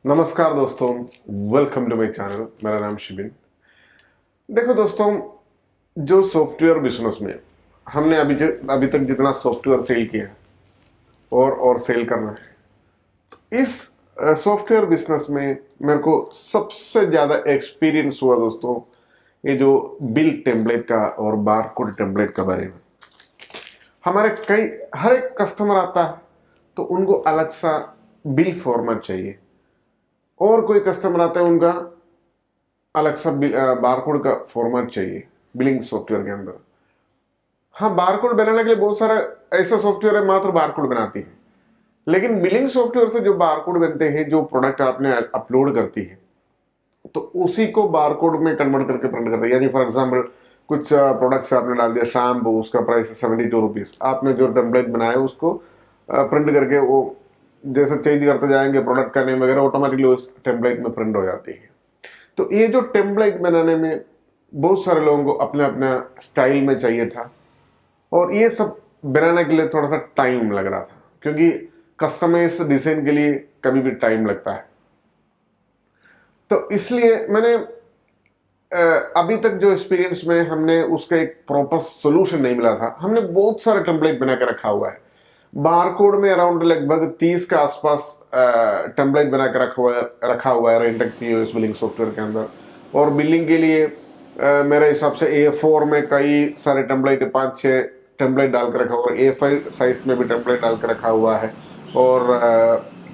नमस्कार दोस्तों, welcome to my channel. मेरा नाम शिबिन। देखो दोस्तों, जो सॉफ्टवेयर बिजनेस में हमने अभी तक जितना सॉफ्टवेयर सेल किया है और सेल करना है, इस सॉफ्टवेयर बिजनेस में मेरे को सबसे ज़्यादा एक्सपीरियंस हुआ दोस्तों, ये जो बिल टेम्पलेट का और बारकोड टेम्पलेट का बारे में। हमारे हर एक कस्टमर आता है तो उनको अलग सा बिल फॉर्मेट चाहिए, और कोई कस्टमर आता है उनका अलग सा बारकोड का फॉर्मेट चाहिए बिलिंग सॉफ्टवेयर के अंदर। हाँ, बारकोड बनाने के लिए बहुत सारा ऐसा सॉफ्टवेयर है मात्र बारकोड बनाती है, लेकिन बिलिंग सॉफ्टवेयर से जो बारकोड बनते हैं, जो प्रोडक्ट आपने अपलोड करती है, तो उसी को बारकोड में कन्वर्ट करके प्रिंट करते हैं। यानी फॉर एग्जांपल कुछ प्रोडक्ट्स आपने डाल दिया शैम्पू, उसका प्राइस है 72 रुपीज। आपने जो टेम्पलेट बनाया उसको प्रिंट करके वो जैसे चेंज करते जाएंगे प्रोडक्ट का नेम वगैरह, ऑटोमेटिकली उस टेम्पलेट में प्रिंट हो जाती है। तो ये जो टेम्पलेट बनाने में बहुत सारे लोगों को अपने अपना स्टाइल में चाहिए था, और ये सब बनाने के लिए थोड़ा सा टाइम लग रहा था, क्योंकि कस्टमाइज डिजाइन के लिए कभी भी टाइम लगता है। तो इसलिए मैंने अभी तक जो एक्सपीरियंस में हमने उसका एक प्रॉपर सोल्यूशन नहीं मिला था। हमने बहुत सारे टेम्पलेट बना के रखा हुआ है। बारकोड में अराउंड लगभग 30 के आसपास टेम्पलेट बना के रखा हुआ है रेंटेक पीओएस बिलिंग सॉफ्टवेयर के अंदर। और बिलिंग के लिए मेरे हिसाब से A4 में कई सारे टेम्पलेट, 5-6 टेम्पलेट डाल के रखा हुआ है। A5 साइज में भी टेम्पलेट डाल के रखा हुआ है, और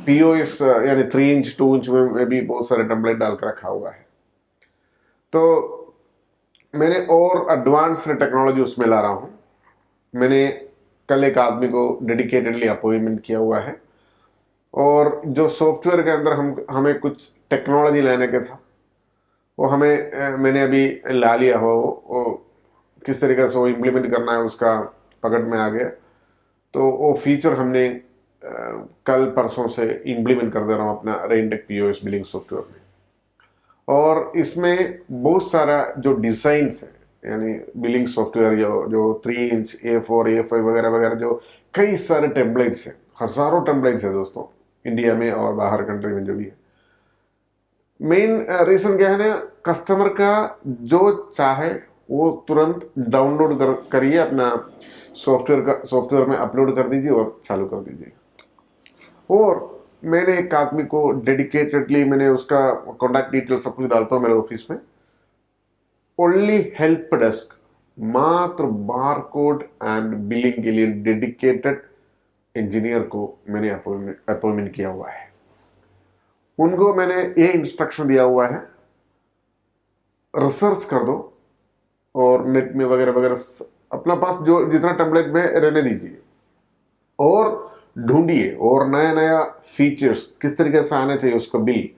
पीओएस यानी 3 इंच 2 इंच में भी बहुत सारे टेम्पलेट डाल के रखा हुआ है। तो मैंने और एडवांस्ड टेक्नोलॉजी उसमें ला रहा हूँ। मैंने कल एक आदमी को डेडिकेटेडली अपॉइंटमेंट किया हुआ है, और जो सॉफ्टवेयर के अंदर हमें कुछ टेक्नोलॉजी लाने का था वो मैंने अभी ला लिया हो। वो किस तरीके से वो इम्प्लीमेंट करना है उसका पकड़ में आ गया। तो वो फीचर हमने कल परसों से इम्प्लीमेंट कर दे रहा हूँ अपना रेंटेक पीओएस बिलिंग सॉफ्टवेयर में। और इसमें बहुत सारा जो डिजाइन्स है, यानी बिलिंग सॉफ्टवेयर जो 3 इंच A4 A5 वगैरह वगैरह, जो कई सारे टेम्पलेट्स हैं, हजारों टेम्पलेट्स है दोस्तों, इंडिया में और बाहर कंट्री में जो भी है। मेन रीजन क्या है ना, कस्टमर का जो चाहे वो तुरंत डाउनलोड करिए, अपना सॉफ्टवेयर में अपलोड कर दीजिए और चालू कर दीजिए। और मैंने एक आदमी को डेडिकेटेडली, मैंने उसका कॉन्टैक्ट डिटेल सब कुछ डालता हूँ मेरे ऑफिस में। ओनली हेल्प डेस्क, मात्र बारकोड एंड बिलिंग के लिए डेडिकेटेड इंजीनियर को मैंने अपॉइंटमेंट किया हुआ है। उनको मैंने ये इंस्ट्रक्शन दिया हुआ है, रिसर्च कर दो और नेट में वगैरह वगैरह अपना पास जो जितना टेम्पलेट में रहने दीजिए, और ढूंढिए और नया नया फीचर्स किस तरीके से आना चाहिए। उसका बिल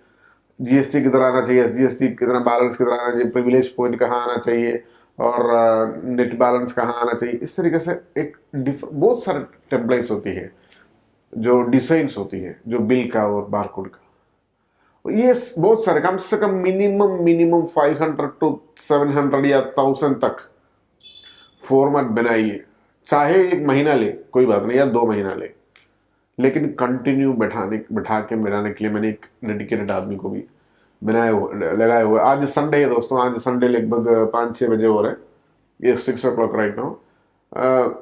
जीएसटी किधर आना चाहिए, एसजीएसटी कितना बैलेंस किधर आना चाहिए, प्रिविलेज पॉइंट कहाँ आना चाहिए, और नेट बैलेंस कहाँ आना चाहिए। इस तरीके से एक बहुत सारे टेम्पलेट्स होती है, जो डिजाइन्स होती है, जो बिल का और बारकोड का। ये बहुत सारे, कम से कम मिनिमम 500 to 700 या 1000 तक फॉर्मेट बनाइए। चाहे 1 महीना ले, कोई बात नहीं, या 2 महीना ले, लेकिन कंटिन्यू बैठा के बनाने के लिए मैंने एक डेडिकेटेड आदमी को भी लगाए हुए। आज संडे है दोस्तों, आज संडे लगभग 5-6 बजे हो रहे हैं, ये 6 o'clock राइट नाउ।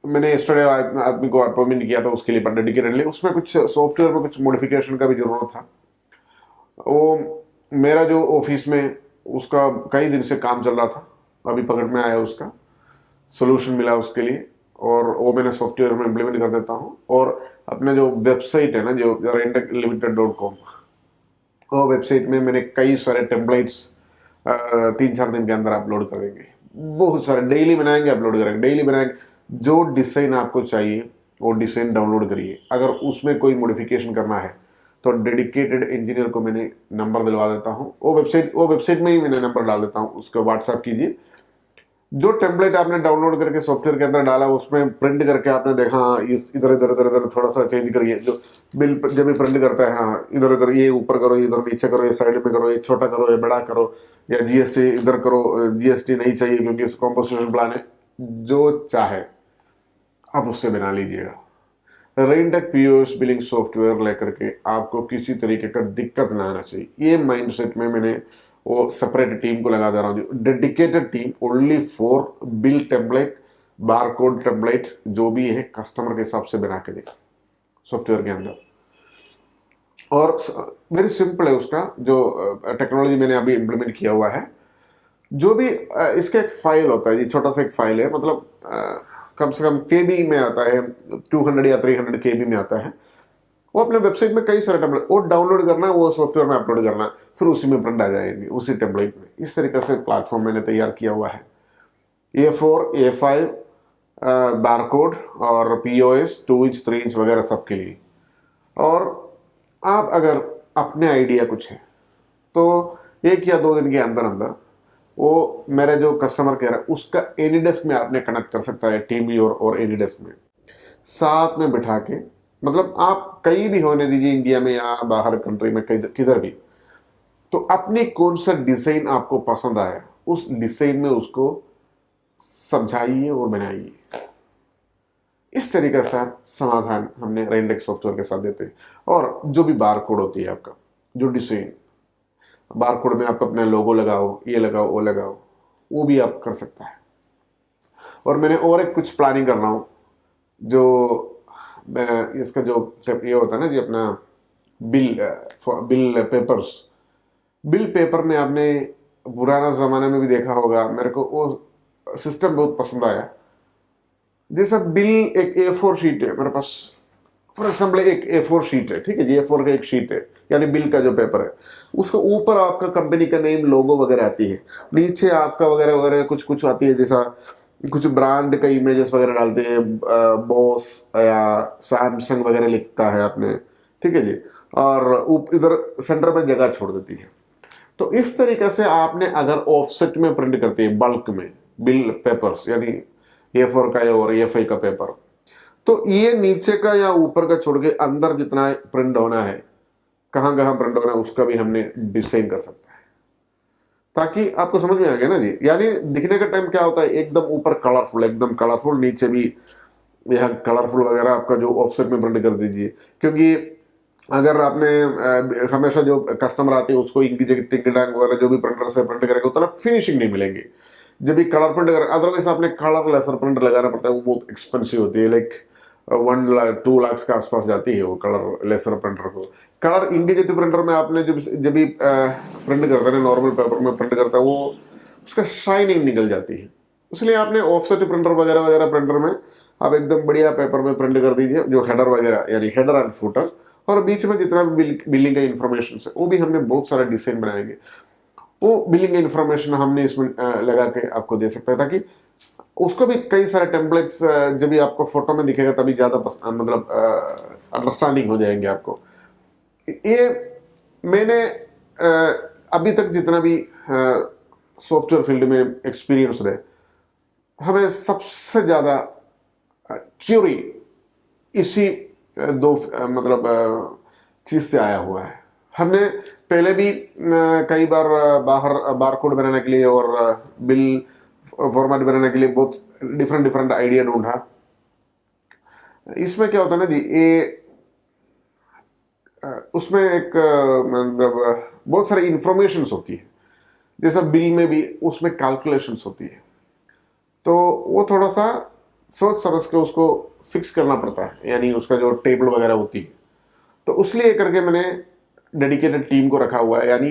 मैंने यस्टरडे आदमी को अपॉइंटमेंट किया था उसके लिए डेडिकेटेडली। उसमें कुछ सॉफ्टवेयर में कुछ मॉडिफिकेशन का भी जरूरत था। वो मेरा जो ऑफिस में उसका कई दिन से काम चल रहा था, अभी पकड़ में आया, उसका सोल्यूशन मिला उसके लिए, और वो मैंने सॉफ्टवेयर में इम्प्लीमेंट कर देता हूँ। और अपने जो वेबसाइट है ना, जो renteklimited.com, वो वेबसाइट में मैंने कई सारे टेम्पलेट्स 3-4 दिन के अंदर अपलोड कर देंगे। बहुत सारे डेली बनाएंगे, अपलोड करेंगे, डेली बनाएंगे। जो डिज़ाइन आपको चाहिए वो डिज़ाइन डाउनलोड करिए। अगर उसमें कोई मॉडिफिकेशन करना है तो डेडिकेटेड इंजीनियर को मैंने नंबर दिलवा देता हूँ। वो वेबसाइट में ही मैंने नंबर डाल देता हूँ, उसको व्हाट्सएप कीजिए। जो टेम्पलेट आपने डाउनलोड करके सॉफ्टवेयर के अंदर डाला, उसमें प्रिंट करके आपने देखा, हाँ इधर इधर इधर इधर थोड़ा सा चेंज करिए। जो बिल जब भी प्रिंट करता है, हाँ इधर इधर ये ऊपर करो, इधर नीचे करो, ये साइड में करो, ये छोटा करो, ये बड़ा करो, या जीएसटी इधर करो, जीएसटी नहीं चाहिए क्योंकि इसका कॉम्पोजिशन प्लान है। जो चाहे आप उससे बना लीजिएगा। रेंडेक पीओएस बिलिंग सॉफ्टवेयर लेकर के आपको किसी तरीके का दिक्कत ना आना चाहिए, ये माइंडसेट में मैंने वो सेपरेट टीम को लगा दे रहा हूँ, dedicated team only for bill template, barcode template जो भी है कस्टमर के हिसाब से बना के दे सॉफ्टवेयर के अंदर। और वेरी सिंपल है उसका जो टेक्नोलॉजी मैंने अभी इम्प्लीमेंट किया हुआ है। जो भी इसका एक फाइल होता है, ये छोटा सा एक फाइल है, मतलब कम से कम केबी में आता है, 200 या 300 केबी में आता है। वो अपने वेबसाइट में कई सारे टेम्पलेट वो डाउनलोड करना है, वो सॉफ्टवेयर में अपलोड करना है, फिर उसी में प्रिंट आ जाएंगे उसी टेम्पलेट में। इस तरीके से प्लेटफॉर्म मैंने तैयार किया हुआ है। A4, A5 बारकोड और POS 2 इंच 3 इंच वगैरह सबके लिए। और आप अगर अपने आइडिया कुछ है तो 1 या 2 दिन के अंदर अंदर वो मेरे जो कस्टमर केयर है उसका एनीडेस्क में आपने कनेक्ट कर सकता है, टीम व्यूअर और एनीडेस्क में साथ में बिठा के। मतलब आप कहीं भी होने दीजिए, इंडिया में या बाहर कंट्री में किधर भी, तो अपनी कौन सा डिजाइन आपको पसंद आया उस डिजाइन में उसको समझाइए और बनाइए। इस तरीके का समाधान हमने रेंडेक सॉफ्टवेयर के साथ देते हैं। और जो भी बारकोड होती है आपका जो डिजाइन, बारकोड में आप अपना लोगो लगाओ, ये लगाओ, वो लगाओ, वो भी आप कर सकता है। और मैंने और एक कुछ प्लानिंग कर रहा हूँ, जो इसका जो ये होता है ना जी, अपना बिल पेपर्स, बिल पेपर में आपने पुराना जमाने में भी देखा होगा, मेरे को वो सिस्टम बहुत पसंद आया। जैसा बिल एक A4 शीट है मेरे पास, फॉर एग्जाम्पल एक A4 शीट है, ठीक है जी, A4 का एक शीट है, यानी बिल का जो पेपर है, उसके ऊपर आपका कंपनी का नेम, लोगो वगैरह आती है, नीचे आपका वगैरह वगैरह कुछ कुछ आती है, जैसा कुछ ब्रांड का इमेजेस वगैरह डालते हैं, बॉस या सैमसंग वगैरह लिखता है आपने, ठीक है जी, और इधर सेंटर में जगह छोड़ देती है। तो इस तरीके से आपने अगर ऑफसेट में प्रिंट करते हैं बल्क में बिल पेपर्स, यानी A4 का और A5 का पेपर, तो ये नीचे का या ऊपर का छोड़ के अंदर जितना प्रिंट होना है, कहाँ कहाँ प्रिंट होना है, उसका भी हमने डिजाइन कर सकता है, ताकि आपको समझ में आ गया ना जी। यानी दिखने का टाइम क्या होता है, एकदम ऊपर कलरफुल, एकदम कलरफुल, नीचे भी यह कलरफुल वगैरह आपका जो ऑफसेट में प्रिंट कर दीजिए। क्योंकि अगर आपने हमेशा जो कस्टमर आते हैं उसको इंक टिंक डांग वगैरह जो भी प्रिंटर से प्रिंट करेगा उतना फिनिशिंग नहीं मिलेंगे जब भी कलर प्रिंट कर, अदरवाइज आपने कलर लेसर प्रिंट लगाना पड़ता है, वो बहुत एक्सपेंसिव होती है, लाइक 1-2 लाख के आसपास जाती है वो कलर लेसर प्रिंटर को। कलर इंडिजेटिव प्रिंटर में आपने जब भी प्रिंट करते हैं, नॉर्मल पेपर में प्रिंट करता है, वो उसका शाइनिंग निकल जाती है। इसलिए आपने ऑफसेट प्रिंटर वगैरह वगैरह प्रिंटर में आप एकदम बढ़िया पेपर में प्रिंट कर दीजिए, जो हेडर वगैरह यानी हेडर एंड फुटर, और बीच में जितना भी बिलिंग का इन्फॉर्मेशन है वो भी हमने बहुत सारा डिजाइन बनाएंगे। वो बिलिंग इंफॉर्मेशन हमने इसमें लगा के आपको दे सकता है, ताकि उसको भी कई सारे टेम्पलेट्स जब भी आपको फोटो में दिखेगा तभी ज़्यादा मतलब अंडरस्टैंडिंग हो जाएंगे आपको। ये मैंने अभी तक जितना भी सॉफ्टवेयर फील्ड में एक्सपीरियंस रहे, हमें सबसे ज़्यादा क्यूरी इसी दो मतलब चीज़ से आया हुआ है। हमने पहले भी कई बार बाहर बारकोड बनाने के लिए और बिल फॉर्मेट बनाने के लिए बहुत डिफरेंट आइडिया ढूंढा। इसमें क्या होता है ना जी, ये उसमें एक मतलब बहुत सारी इंफॉर्मेशंस होती है, जैसा बिल में भी उसमें कैलकुलेशंस होती है, तो वो थोड़ा सा सोच समझ के उसको फिक्स करना पड़ता है, यानी उसका जो टेबल वगैरह होती है। तो उसलिए करके मैंने डेडिकेटेड टीम को रखा हुआ है, यानी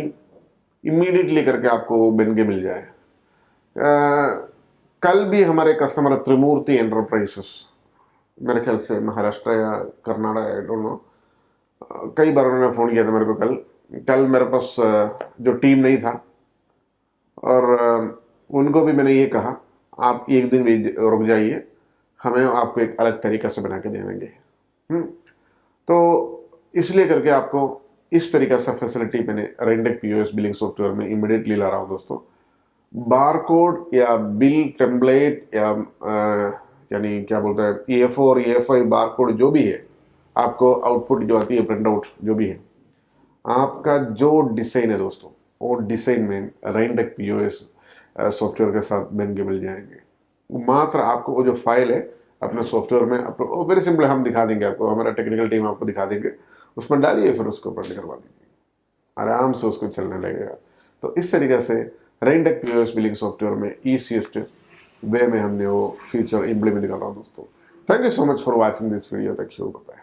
इमीडिएटली करके आपको बन के मिल जाए। कल भी हमारे कस्टमर त्रिमूर्ति एंटरप्राइजेस, मेरे ख्याल से महाराष्ट्र या कर्नाटक, आई डोंट नो, कई बार उन्होंने फ़ोन किया था मेरे को। कल मेरे पास जो टीम नहीं था, और उनको भी मैंने ये कहा आप एक दिन भी रुक जाइए, हमें आपको एक अलग तरीक़ा से बना के दे देंगे। तो इसलिए करके आपको इस तरीका से फैसिलिटी मैंने रेंडेक पीओएस बिलिंग सॉफ्टवेयर में इमीडिएटली ला रहा हूँ दोस्तों। बारकोड या बिल टेम्पलेट या यानी क्या बोलते हैं A4 A5 बारकोड जो भी है, आपको आउटपुट जो आती है, प्रिंट आउट जो भी है, आपका जो डिज़ाइन है दोस्तों, वो डिज़ाइन में रेंडेक पीओएस सॉफ्टवेयर के साथ बन के मिल जाएंगे। मात्र आपको वो जो फाइल है अपने सॉफ्टवेयर में वेरी सिंपल हम दिखा देंगे आपको, हमारा टेक्निकल टीम आपको दिखा देंगे, उसमें डालिए फिर उसको बंद करवा दीजिए, आराम से उसको चलने लगेगा। तो इस तरीके से रेंडेक पीओएस बिलिंग सॉफ्टवेयर में ईजीएस्ट वे में हमने वो फीचर इम्प्लीमेंट कर रहा हूँ दोस्तों। Thank you so much for watching this video. Thank you, bye.